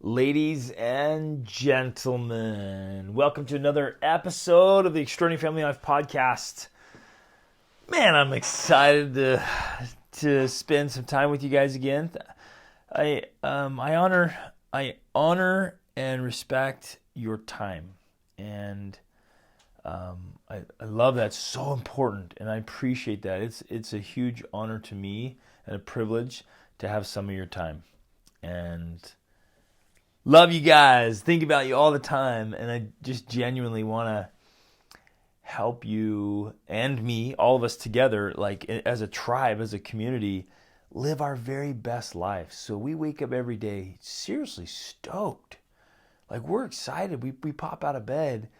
Ladies and gentlemen, welcome to another episode of the Extraordinary Family Life Podcast. Man, I'm excited to spend some time with you guys again. I honor and respect your time, and I love that. It's so important, and I appreciate that. It's a huge honor to me and a privilege to have some of your time, and love you guys. Think about you all the time. And I just genuinely want to help you and me, all of us together, like as a tribe, as a community, live our very best life. So we wake up every day seriously stoked. Like we're excited. We pop out of bed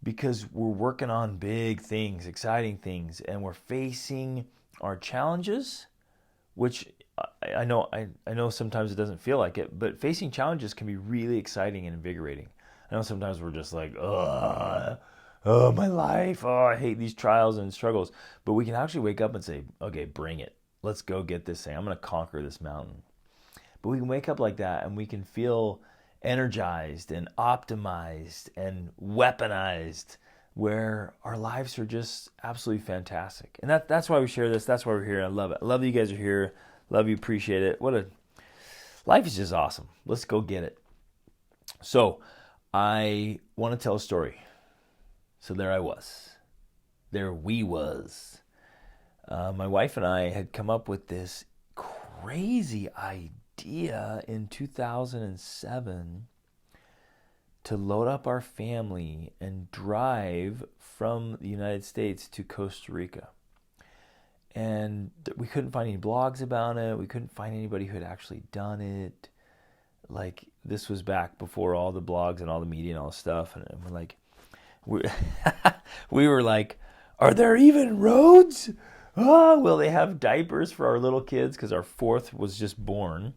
because we're working on big things, exciting things, and we're facing our challenges, which I know sometimes it doesn't feel like it, but facing challenges can be really exciting and invigorating. I know sometimes we're just like, oh, my life, I hate these trials and struggles. But we can actually wake up and say, okay, bring it. Let's go get this thing. I'm going to conquer this mountain. But we can wake up like that and we can feel energized and optimized and weaponized, where our lives are just absolutely fantastic. And that's why we share this. That's why we're here. I love it. I love that you guys are here. Love you, appreciate it. Life is just awesome. Let's go get it. So I want to tell a story. So there I was. There we was. My wife and I had come up with this crazy idea in 2007 to load up our family and drive from the United States to Costa Rica. And we couldn't find any blogs about it. We couldn't find anybody who had actually done it. Like, this was back before all the blogs and all the media and all the stuff. And we're like, we were like, are there even roads? Oh, will they have diapers for our little kids? Because our fourth was just born.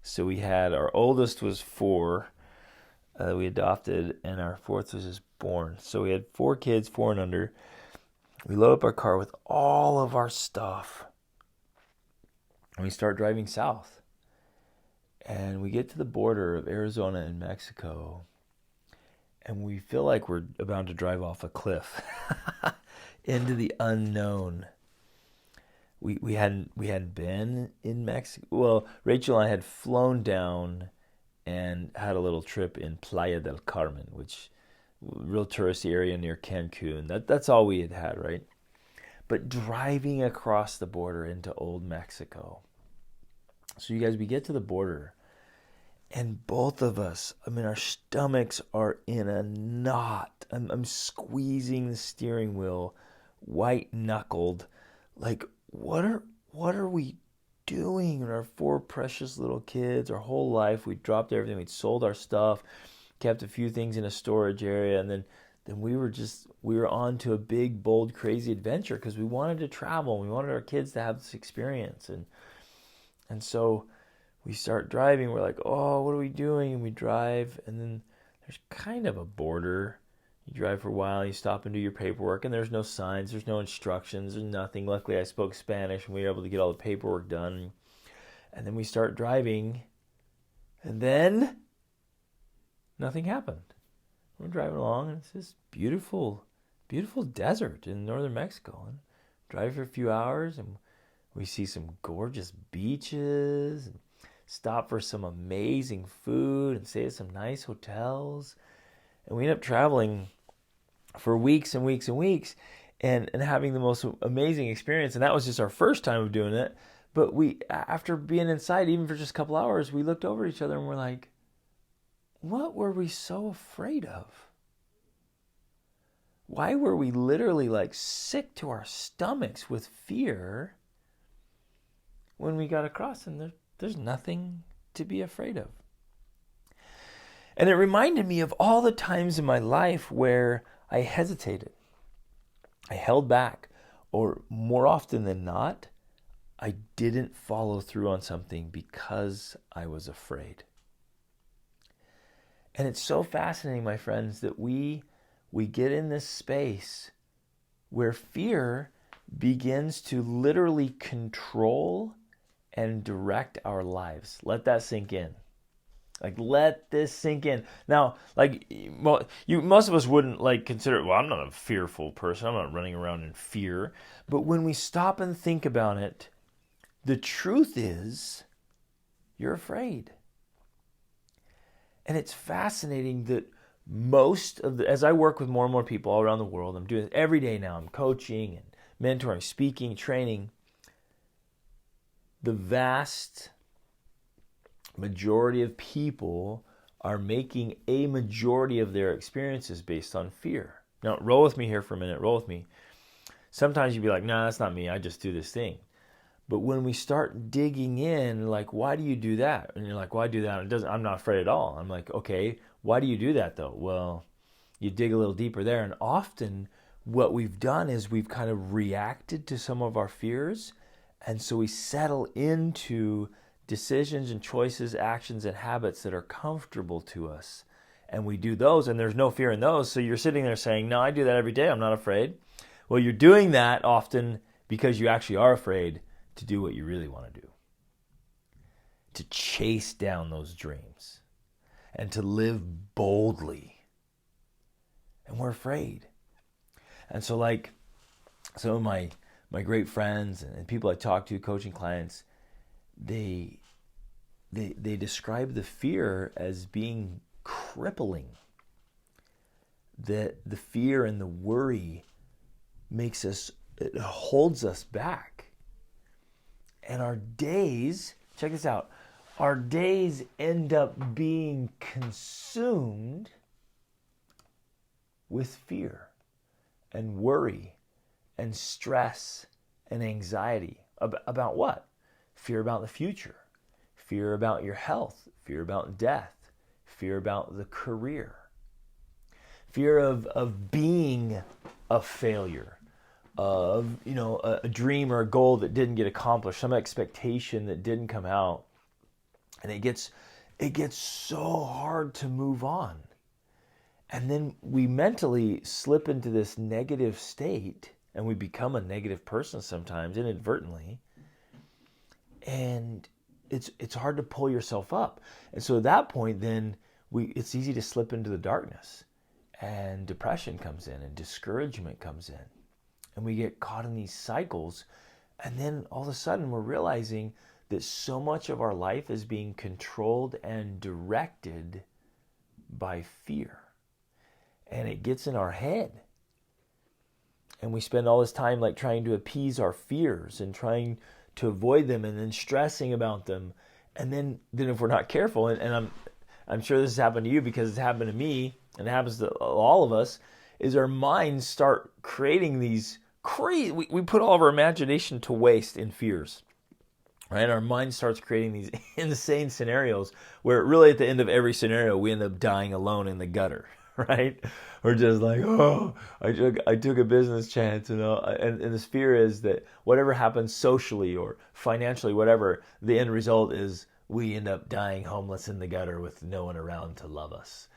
So we had, our oldest was 4. We adopted, and our fourth was just born. So we had 4 kids, 4 and under. We load up our car with all of our stuff, and we start driving south. And we get to the border of Arizona and Mexico, and we feel like we're about to drive off a cliff into the unknown. We hadn't been in Mexico. Well, Rachel and I had flown down and had a little trip in Playa del Carmen, which real touristy area near Cancun. That's all we had, right? But driving across the border into old Mexico. So you guys, we get to the border, and both of us, our stomachs are in a knot. I'm squeezing the steering wheel, white knuckled, like what are we doing? And our 4 precious little kids, our whole life, we dropped everything, we'd sold our stuff, kept a few things in a storage area, and then we were on to a big, bold, crazy adventure because we wanted to travel. We wanted our kids to have this experience, and so we start driving. We're like, oh, what are we doing? And we drive, and then there's kind of a border. You drive for a while, you stop and do your paperwork, and there's no signs, there's no instructions, there's nothing. Luckily, I spoke Spanish, and we were able to get all the paperwork done. And then we start driving, and then nothing happened. We're driving along, and it's this beautiful, beautiful desert in northern Mexico. And drive for a few hours, and we see some gorgeous beaches, and stop for some amazing food, and stay at some nice hotels. And we end up traveling for weeks and weeks and weeks, and having the most amazing experience. And that was just our first time of doing it. But we, after being inside, even for just a couple hours, we looked over at each other and we're like, what were we so afraid of? Why were we literally like sick to our stomachs with fear when we got across? And there's nothing to be afraid of. And it reminded me of all the times in my life where I hesitated. I held back, or more often than not, I didn't follow through on something because I was afraid. And it's so fascinating, my friends, that we get in this space where fear begins to literally control and direct our lives. Let that sink in. Like, let this sink in. Now, like, most of us wouldn't like consider, well, I'm not a fearful person. I'm not running around in fear. But when we stop and think about it, the truth is you're afraid. And it's fascinating that as I work with more and more people all around the world, I'm doing it every day now. I'm coaching and mentoring, speaking, training. The vast majority of people are making a majority of their experiences based on fear. Now, roll with me here for a minute. Roll with me. Sometimes you'd be like, nah, that's not me. I just do this thing. But when we start digging in, like, why do you do that? And you're like, why do that? I'm not afraid at all. I'm like, okay, why do you do that though? Well, you dig a little deeper there. And often what we've done is we've kind of reacted to some of our fears. And so we settle into decisions and choices, actions and habits that are comfortable to us. And we do those, and there's no fear in those. So you're sitting there saying, no, I do that every day. I'm not afraid. Well, you're doing that often because you actually are afraid to do what you really want to do, to chase down those dreams and to live boldly. And we're afraid. And so like some of my great friends and people I talk to, coaching clients, they describe the fear as being crippling. That the fear and the worry it holds us back. And our days, check this out, our days end up being consumed with fear and worry and stress and anxiety. About what? Fear about the future, fear about your health, fear about death, fear about the career, fear of being a failure, of a dream or a goal that didn't get accomplished, some expectation that didn't come out, and it gets so hard to move on. And then we mentally slip into this negative state, and we become a negative person sometimes inadvertently, and it's hard to pull yourself up. And so at that point, then it's easy to slip into the darkness, and depression comes in, and discouragement comes in. And we get caught in these cycles, and then all of a sudden we're realizing that so much of our life is being controlled and directed by fear. And it gets in our head. And we spend all this time like trying to appease our fears and trying to avoid them and then stressing about them. And then if we're not careful, and I'm sure this has happened to you because it's happened to me and it happens to all of us, is our minds start creating these crazy, we put all of our imagination to waste in fears, right? Our mind starts creating these insane scenarios where really at the end of every scenario, we end up dying alone in the gutter, right? Or just like, oh, I took a business chance, and this fear is that whatever happens socially or financially, whatever, the end result is we end up dying homeless in the gutter with no one around to love us.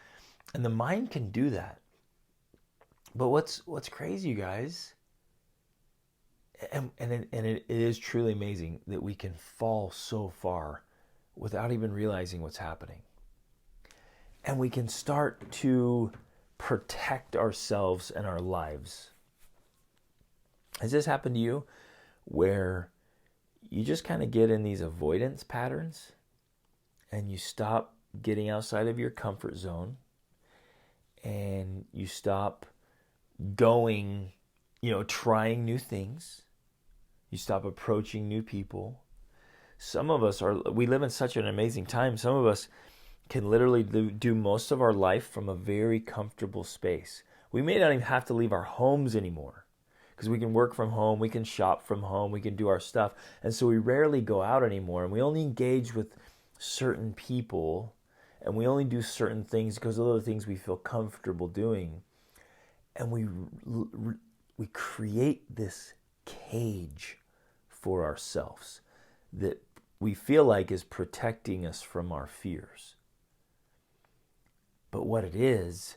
And the mind can do that. But what's crazy, you guys, and it is truly amazing that we can fall so far without even realizing what's happening. And we can start to protect ourselves and our lives. Has this happened to you where you just kind of get in these avoidance patterns and you stop getting outside of your comfort zone and you stop going, trying new things. You stop approaching new people. Some of us we live in such an amazing time. Some of us can literally do most of our life from a very comfortable space. We may not even have to leave our homes anymore because we can work from home, we can shop from home, we can do our stuff. And so we rarely go out anymore, and we only engage with certain people, and we only do certain things because of the things we feel comfortable doing. And we create this cage for ourselves that we feel like is protecting us from our fears. But what it is,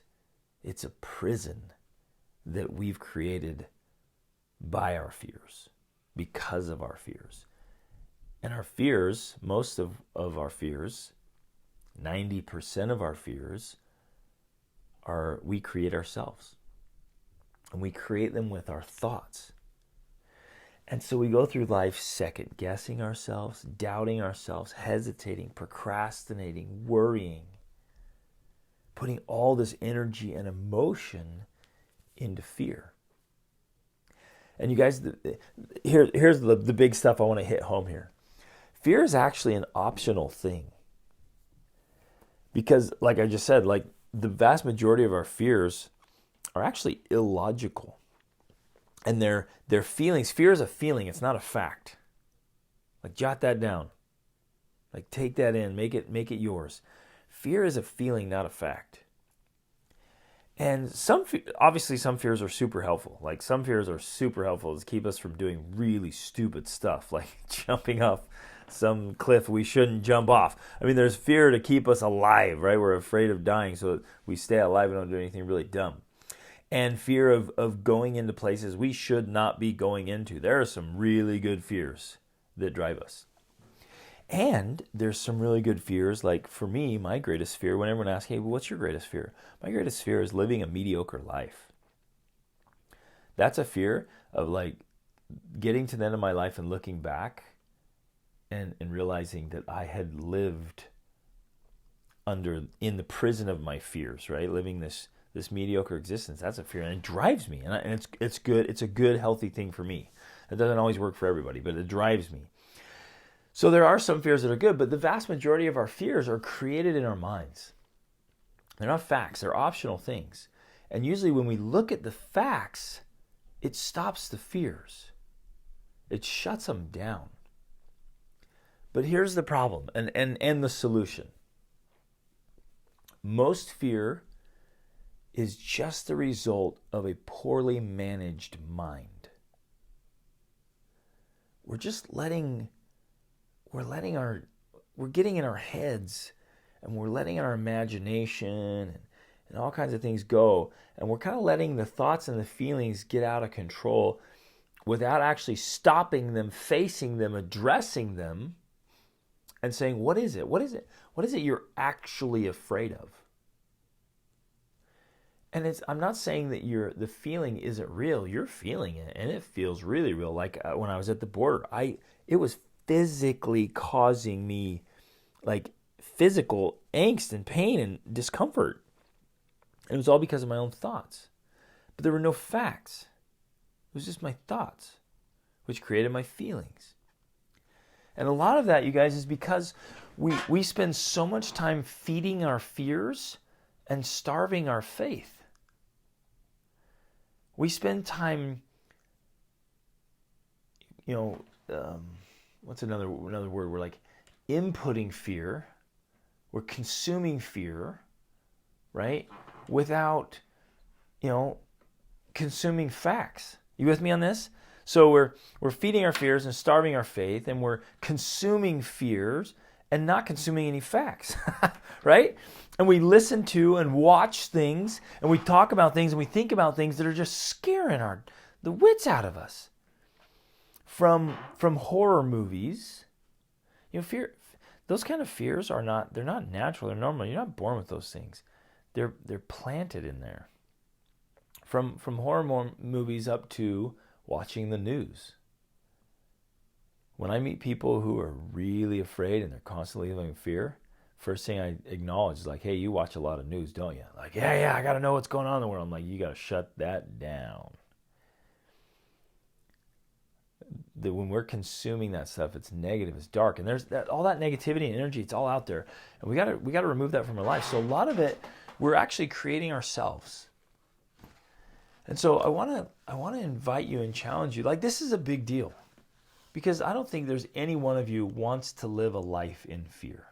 it's a prison that we've created by our fears, because of our fears. And our fears, most of our fears, 90% of our fears we create ourselves. And we create them with our thoughts. And so we go through life second guessing ourselves, doubting ourselves, hesitating, procrastinating, worrying, putting all this energy and emotion into fear. And you guys, here's the big stuff I want to hit home here. Fear is actually an optional thing. Because like I just said, like the vast majority of our fears are actually illogical. And they're feelings. Fear is a feeling. It's not a fact. Like jot that down. Like take that in. Make it yours. Fear is a feeling, not a fact. And obviously some fears are super helpful. Like some fears are super helpful to keep us from doing really stupid stuff, like jumping off some cliff we shouldn't jump off. I mean, there's fear to keep us alive, right? We're afraid of dying, so we stay alive and don't do anything really dumb. And fear of going into places we should not be going into. There are some really good fears that drive us. And there's some really good fears, like for me, my greatest fear, when everyone asks, hey, what's your greatest fear? My greatest fear is living a mediocre life. That's a fear of like getting to the end of my life and looking back and realizing that I had lived in the prison of my fears, right? Living this mediocre existence. That's a fear, and it drives me. And it's good. It's a good, healthy thing for me. It doesn't always work for everybody, but it drives me. So there are some fears that are good, but the vast majority of our fears are created in our minds. They're not facts. They're optional things. And usually when we look at the facts, it stops the fears. It shuts them down. But here's the problem and the solution. Most fear is just the result of a poorly managed mind. We're getting in our heads, and we're letting our imagination and all kinds of things go, and we're kind of letting the thoughts and the feelings get out of control without actually stopping them, facing them, addressing them, and saying, what is it? What is it? What is it you're actually afraid of? And I'm not saying that the feeling isn't real. You're feeling it, and it feels really real. Like when I was at the border, it was physically causing me like physical angst and pain and discomfort. It was all because of my own thoughts. But there were no facts. It was just my thoughts, which created my feelings. And a lot of that, you guys, is because we spend so much time feeding our fears and starving our faith. We spend time, what's another word? We're like inputting fear. We're consuming fear, right? Without, consuming facts. You with me on this? So we're feeding our fears and starving our faith, and we're consuming fears and not consuming any facts, right? And we listen to and watch things, and we talk about things, and we think about things that are just scaring the wits out of us. From horror movies, fear. Those kind of fears they're not natural. They're normal. You're not born with those things. They're planted in there. From horror movies up to watching the news. When I meet people who are really afraid and they're constantly living in fear, first thing I acknowledge is like, hey, you watch a lot of news, don't you? Like, yeah, I got to know what's going on in the world. I'm like, you got to shut that down. When we're consuming that stuff, it's negative, it's dark, and there's all that negativity and energy. It's all out there, and we got to remove that from our life. So a lot of it, we're actually creating ourselves. And so I want to invite you and challenge you. Like, this is a big deal, because I don't think there's any one of you wants to live a life in fear.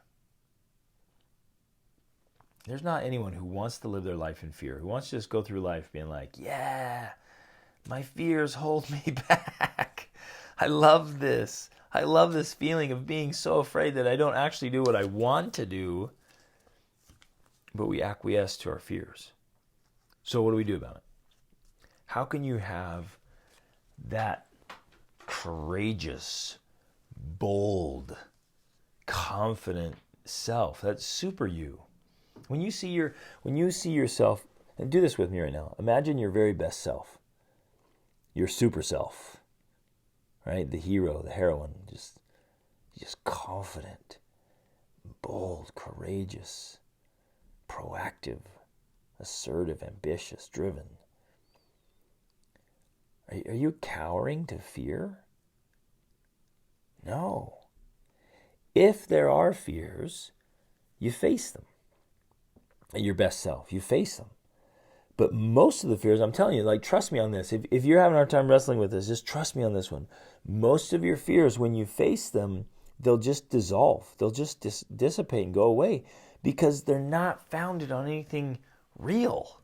There's not anyone who wants to live their life in fear, who wants to just go through life being like, yeah, my fears hold me back. I love this. I love this feeling of being so afraid that I don't actually do what I want to do, but we acquiesce to our fears. So what do we do about it? How can you have that courageous, bold, confident self, that super you. When you see yourself, and do this with me right now. Imagine your very best self, your super self, right? The hero, the heroine, just confident, bold, courageous, proactive, assertive, ambitious, driven. Are you cowering to fear? No. If there are fears, you face them. Your best self, you face them. But most of the fears, I'm telling you, like, trust me on this. If you're having a hard time wrestling with this, just trust me on this one. Most of your fears, when you face them, they'll just dissolve. They'll just dissipate and go away because they're not founded on anything real.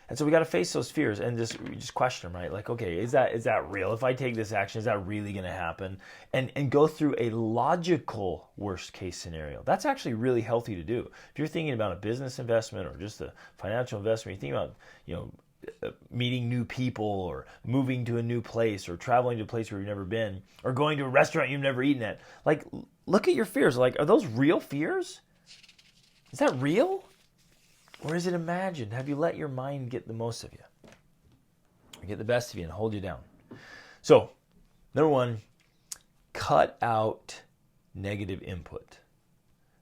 And so we got to face those fears and just question them, right? Like, okay, is that real? If I take this action, is that really going to happen? And go through a logical worst case scenario. That's actually really healthy to do. If you're thinking about a business investment or just a financial investment, you think about, meeting new people or moving to a new place or traveling to a place where you've never been or going to a restaurant you've never eaten at. Like, look at your fears. Like, are those real fears? Is that real? Or is it imagined? Have you let your mind get the most of you? Or get the best of you and hold you down? So, number one, cut out negative input.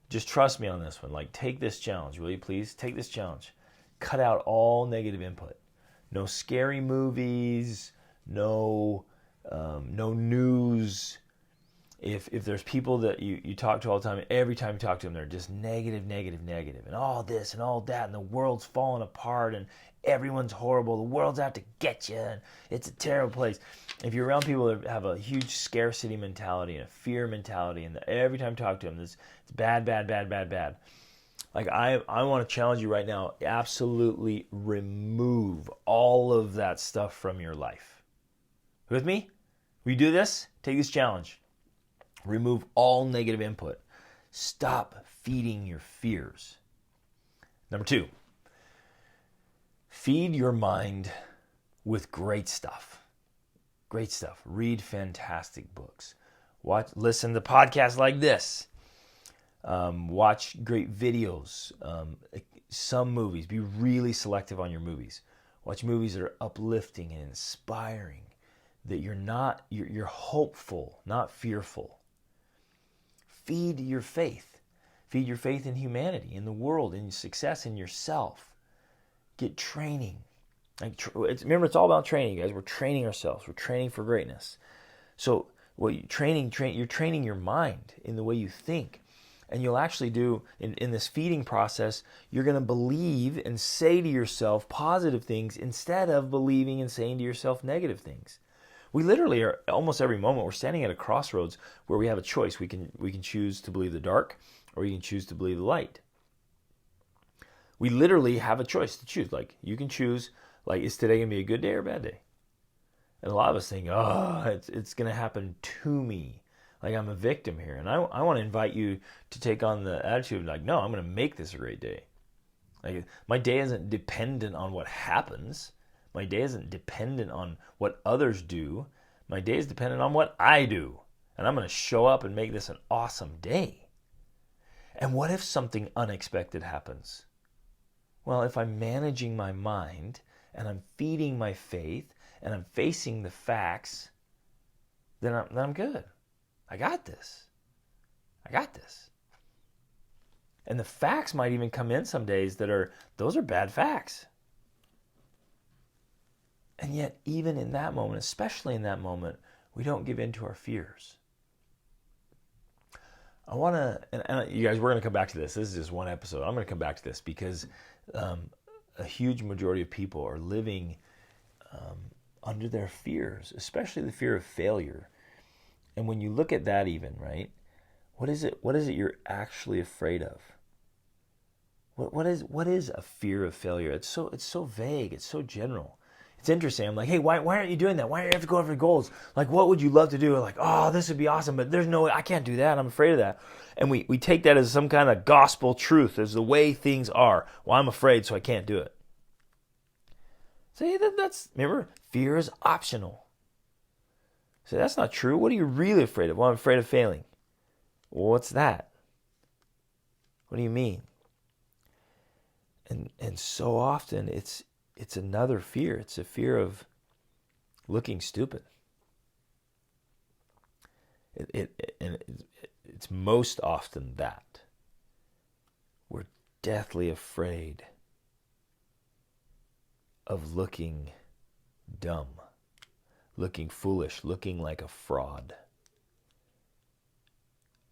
Just trust me on this one. Like, take this challenge. Will you please? Take this challenge. Cut out all negative input. No scary movies. No news. If there's people that you talk to all the time, every time you talk to them, they're just negative, and all this and all that, and the world's falling apart, and everyone's horrible, the world's out to get you, and it's a terrible place. If you're around people that have a huge scarcity mentality and a fear mentality, and every time you talk to them, it's bad. Like, I want to challenge you right now, absolutely remove all of that stuff from your life. With me? Will you do this? Take this challenge. Remove all negative input. Stop feeding your fears. Number two, feed your mind with great stuff. Great stuff. Read fantastic books. Listen to podcasts like this. Watch great videos. Some movies. Be really selective on your movies. Watch movies that are uplifting and inspiring. That you're hopeful, not fearful. Feed your faith. Feed your faith in humanity, in the world, in success, in yourself. Get training. Remember, it's all about training, guys. We're training ourselves. We're training for greatness. So you're training your mind in the way you think. And you'll actually do, in this feeding process, you're going to believe and say to yourself positive things instead of believing and saying to yourself negative things. We literally are, almost every moment, we're standing at a crossroads where we have a choice. We can choose to believe the dark, or we can choose to believe the light. We literally have a choice to choose. Like, you can choose, like, is today going to be a good day or a bad day? And a lot of us think, it's going to happen to me. Like, I'm a victim here. And I want to invite you to take on the attitude of, like, no, I'm going to make this a great day. Like, my day isn't dependent on what happens. My day isn't dependent on what others do. My day is dependent on what I do. And I'm going to show up and make this an awesome day. And what if something unexpected happens? Well, if I'm managing my mind and I'm feeding my faith and I'm facing the facts, then I'm good. I got this. And the facts might even come in some days those are bad facts. And yet, even in that moment, especially in that moment, we don't give in to our fears. I want to, and you guys, we're going to come back to this. This is just one episode. I'm going to come back to this because a huge majority of people are living under their fears, especially the fear of failure. And when you look at that even, right, what is it you're actually afraid of? What is a fear of failure? It's so vague. It's so general. It's interesting. I'm like, hey, why aren't you doing that? Why do you have to go after goals? Like, what would you love to do? Like, oh, this would be awesome, but there's no way. I can't do that. I'm afraid of that. And we take that as some kind of gospel truth, as the way things are. Well, I'm afraid, so I can't do it. See, remember, fear is optional. See, that's not true. What are you really afraid of? Well, I'm afraid of failing. Well, what's that? What do you mean? And so often it's another fear. It's a fear of looking stupid. It's most often that. We're deathly afraid of looking dumb, looking foolish, looking like a fraud,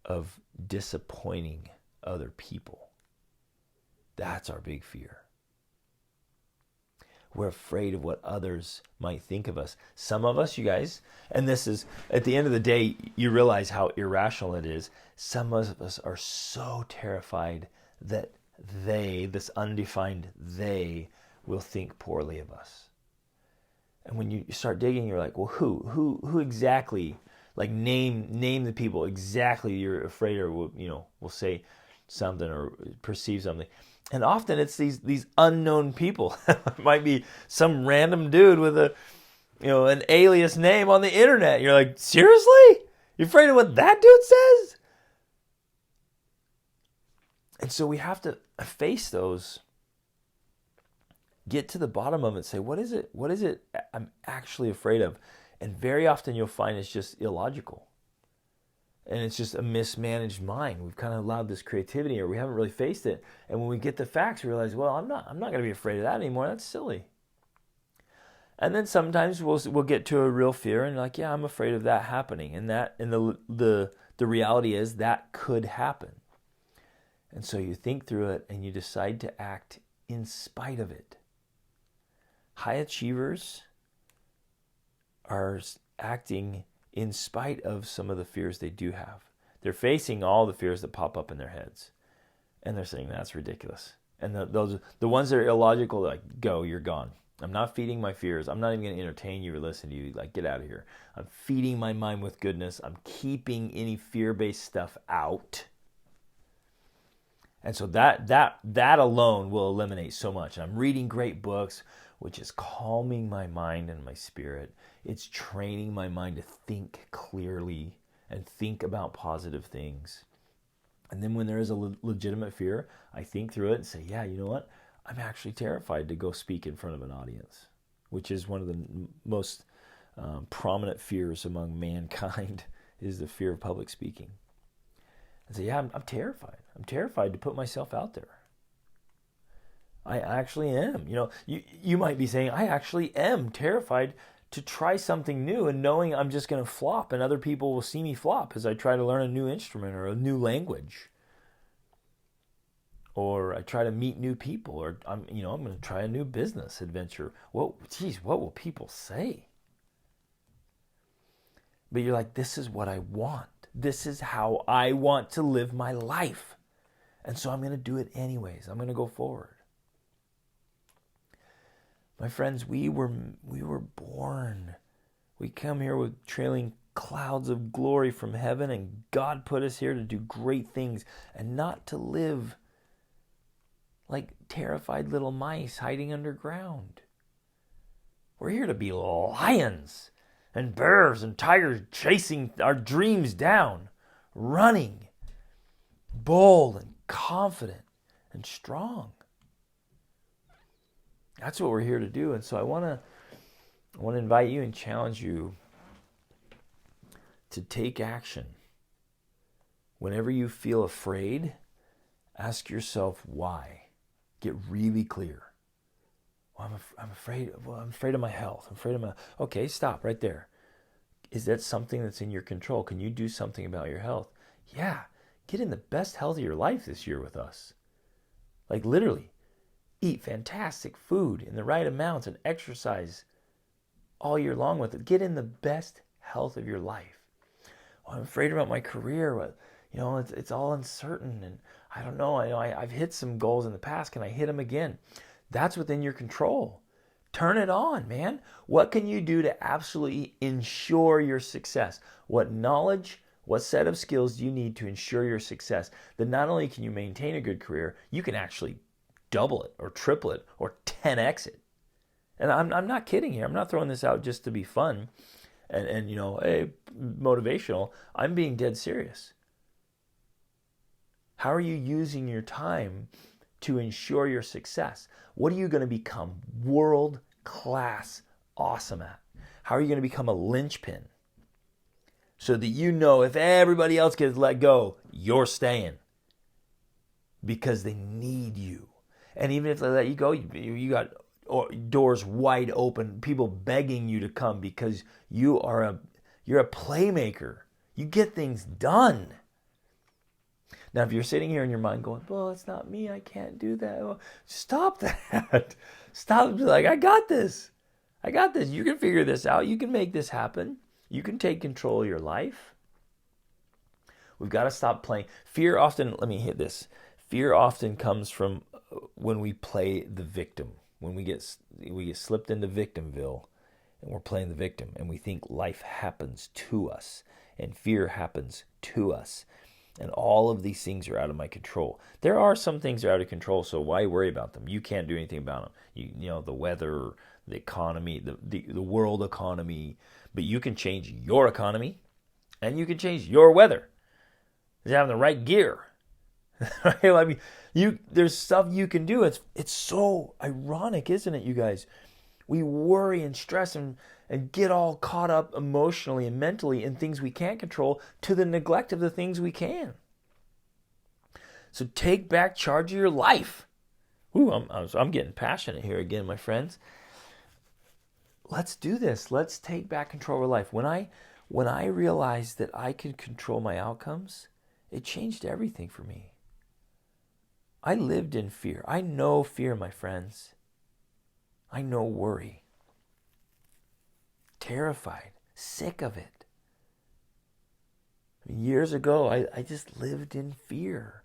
of disappointing other people. That's our big fear. We're afraid of what others might think of us. Some of us, you guys, and this is, at the end of the day, you realize how irrational it is. Some of us are so terrified that this undefined they, will think poorly of us. And when you start digging, you're like, well, who exactly, like name the people exactly you're afraid or will say something or perceive something. And often it's these unknown people. It might be some random dude with an alias name on the internet. You're like, seriously? You're afraid of what that dude says? And so we have to face those, get to the bottom of it, and say, what is it I'm actually afraid of? And very often you'll find it's just illogical. And it's just a mismanaged mind. We've kind of allowed this creativity, or we haven't really faced it. And when we get the facts, we realize, well, I'm not going to be afraid of that anymore. That's silly. And then sometimes we'll get to a real fear and like, yeah, I'm afraid of that happening. And the reality is that could happen. And so you think through it and you decide to act in spite of it. High achievers are acting in spite of some of the fears they do have. They're facing all the fears that pop up in their heads. And they're saying, that's ridiculous. And the ones that are illogical, they're like, go, you're gone. I'm not feeding my fears. I'm not even going to entertain you or listen to you. Like, get out of here. I'm feeding my mind with goodness. I'm keeping any fear-based stuff out. And so that alone will eliminate so much. And I'm reading great books, which is calming my mind and my spirit. It's training my mind to think clearly and think about positive things. And then when there is a legitimate fear, I think through it and say, yeah, you know what? I'm actually terrified to go speak in front of an audience, which is one of the most prominent fears among mankind, is the fear of public speaking. I say, yeah, I'm terrified. I'm terrified to put myself out there. I actually am. You might be saying, I actually am terrified to try something new and knowing I'm just going to flop and other people will see me flop as I try to learn a new instrument or a new language. Or I try to meet new people, or I'm going to try a new business adventure. What will people say? But you're like, this is what I want. This is how I want to live my life. And so I'm going to do it anyways. I'm going to go forward. My friends, we were born. We come here with trailing clouds of glory from heaven, and God put us here to do great things and not to live like terrified little mice hiding underground. We're here to be lions and bears and tigers chasing our dreams down, running, bold and confident and strong. That's what we're here to do. And so I want to invite you and challenge you to take action. Whenever you feel afraid, ask yourself why. Get really clear. Well, I'm afraid. Well, I'm afraid of my health. I'm afraid of my. Okay, stop right there. Is that something that's in your control? Can you do something about your health? Yeah, get in the best health of your life this year with us. Like literally, eat fantastic food in the right amounts and exercise all year long with it. Get in the best health of your life. Well, I'm afraid about my career. It's all uncertain, and I don't know. I've hit some goals in the past. Can I hit them again? That's within your control. Turn it on, man. What can you do to absolutely ensure your success? What knowledge, what set of skills do you need to ensure your success? That not only can you maintain a good career, you can actually double it or triple it or 10x it. And I'm not kidding here. I'm not throwing this out just to be fun and hey, motivational. I'm being dead serious. How are you using your time to ensure your success? What are you going to become world class awesome at? How are you going to become a linchpin so that you know if everybody else gets let go, you're staying because they need you. And even if they let you go, you got doors wide open, people begging you to come because you're a playmaker. You get things done. Now, if you're sitting here in your mind going, well, it's not me, I can't do that. Well, stop that. Stop. Like, I got this. You can figure this out. You can make this happen. You can take control of your life. We've got to stop playing. Fear often, let me hit this. Fear often comes from when we play the victim. When we get slipped into victimville and we're playing the victim and we think life happens to us and fear happens to us. And all of these things are out of my control. There are some things that are out of control, so why worry about them? You can't do anything about them. You know, the weather, the economy, the world economy. But you can change your economy, and you can change your weather. It's having the right gear. I mean, there's stuff you can do. It's so ironic, isn't it, you guys? We worry and stress and get all caught up emotionally and mentally in things we can't control to the neglect of the things we can. So take back charge of your life. Ooh, I'm getting passionate here again, my friends. Let's do this. Let's take back control of our life. When I realized that I could control my outcomes, it changed everything for me. I lived in fear. I know fear, my friends. I know worry. Terrified, sick of it. Years ago, I just lived in fear.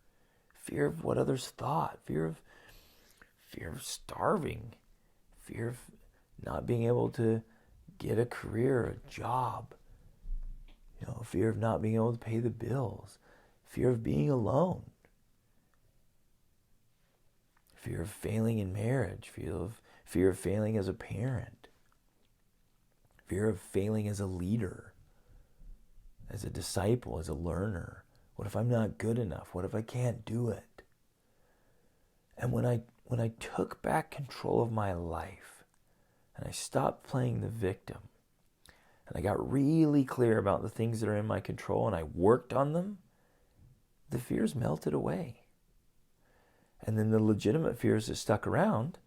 Fear of what others thought. Fear of starving. Fear of not being able to get a career, a job. Fear of not being able to pay the bills. Fear of being alone. Fear of failing in marriage. Fear of failing as a parent. Fear of failing as a leader, as a disciple, as a learner. What if I'm not good enough? What if I can't do it? And when I took back control of my life and I stopped playing the victim and I got really clear about the things that are in my control and I worked on them, the fears melted away. And then the legitimate fears that stuck around,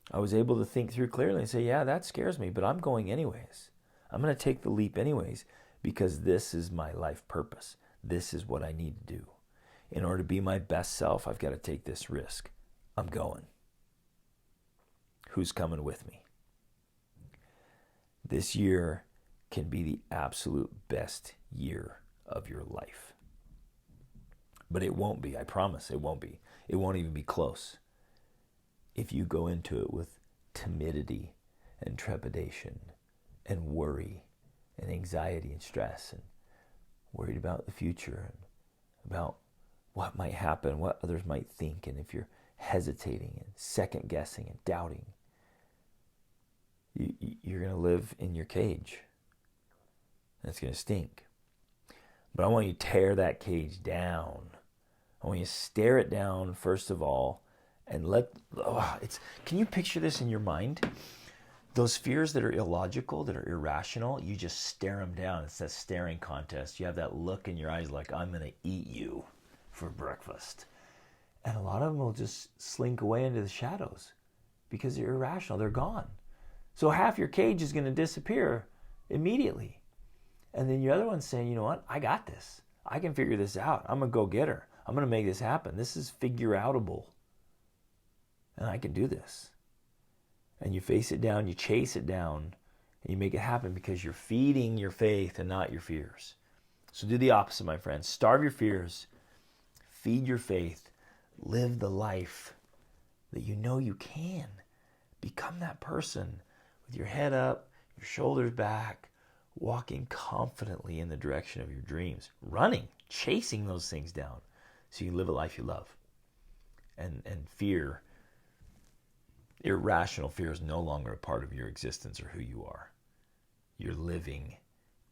I was able to think through clearly and say, yeah, that scares me, but I'm going anyways. I'm going to take the leap anyways because this is my life purpose. This is what I need to do. In order to be my best self, I've got to take this risk. I'm going. Who's coming with me? This year can be the absolute best year of your life. But it won't be. I promise it won't be. It won't even be close. If you go into it with timidity and trepidation and worry and anxiety and stress and worried about the future and about what might happen, what others might think, and if you're hesitating and second guessing and doubting, you're going to live in your cage. And it's going to stink. But I want you to tear that cage down. I want you to stare it down, first of all, and can you picture this in your mind? Those fears that are illogical, that are irrational, you just stare them down. It's that staring contest. You have that look in your eyes like, I'm going to eat you for breakfast. And a lot of them will just slink away into the shadows because they're irrational. They're gone. So half your cage is going to disappear immediately. And then your other one's saying, you know what? I got this. I can figure this out. I'm a go-getter. I'm going to make this happen. This is figure-outable. And I can do this. And you face it down, you chase it down, and you make it happen because you're feeding your faith and not your fears. So do the opposite, my friends. Starve your fears. Feed your faith. Live the life that you know you can. Become that person with your head up, your shoulders back, walking confidently in the direction of your dreams. Running, chasing those things down so you can live a life you love. And fear, irrational fear, is no longer a part of your existence or who you are. You're living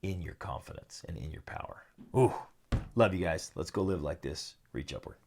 in your confidence and in your power. Ooh, love you guys. Let's go live like this. Reach upward.